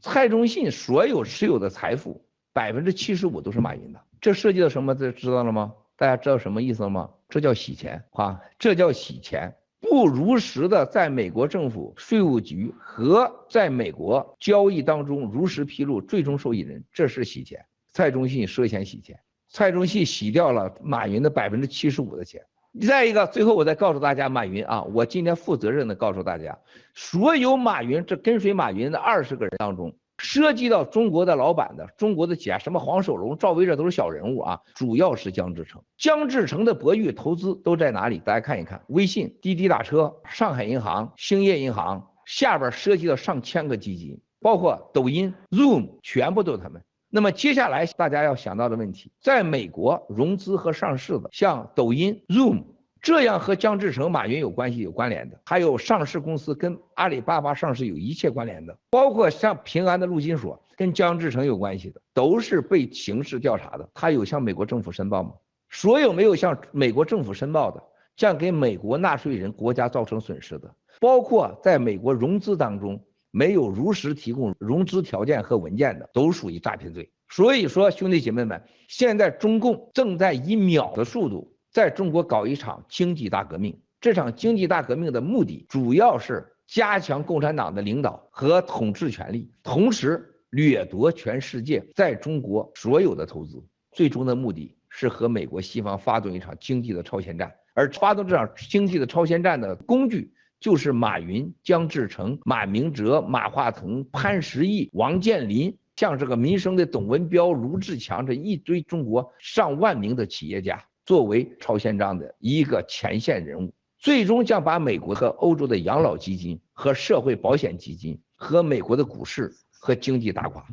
蔡中信所有持有的财富75%都是马云的，这涉及到什么？这知道了吗？大家知道什么意思了吗？这叫洗钱啊！这叫洗钱，不如实的在美国政府税务局和在美国交易当中如实披露最终受益人，这是洗钱。蔡中信涉嫌洗钱，蔡中信洗掉了马云的75%的钱。再一个，最后我再告诉大家，马云啊，我今天负责任的告诉大家，所有马云这跟随马云的20个人当中，涉及到中国的老板的、中国的企业，什么黄守龙、赵薇，这都是小人物啊，主要是姜志成。姜志成的博裕投资都在哪里？大家看一看，微信、滴滴打车、上海银行、兴业银行，下边涉及到上千个基金，包括抖音、Zoom， 全部都是他们。那么接下来大家要想到的问题，在美国融资和上市的，像抖音、Zoom 这样和姜志成、马云有关系、有关联的，还有上市公司跟阿里巴巴上市有一切关联的，包括像平安的陆金所跟姜志成有关系的，都是被刑事调查的。他有向美国政府申报吗？所有没有向美国政府申报的，将给美国纳税人、国家造成损失的，包括在美国融资当中没有如实提供融资条件和文件的，都属于诈骗罪。所以说，兄弟姐妹们，现在中共正在以秒的速度在中国搞一场经济大革命。这场经济大革命的目的主要是加强共产党的领导和统治权力，同时掠夺全世界在中国所有的投资。最终的目的是和美国西方发动一场经济的超限战，而发动这场经济的超限战的工具就是马云、姜志成、马明哲、马化腾、潘石屹、王健林，像这个民生的董文标、卢志强，这一堆中国上万名的企业家作为超限战的一个前线人物，最终将把美国和欧洲的养老基金和社会保险基金和美国的股市和经济打垮。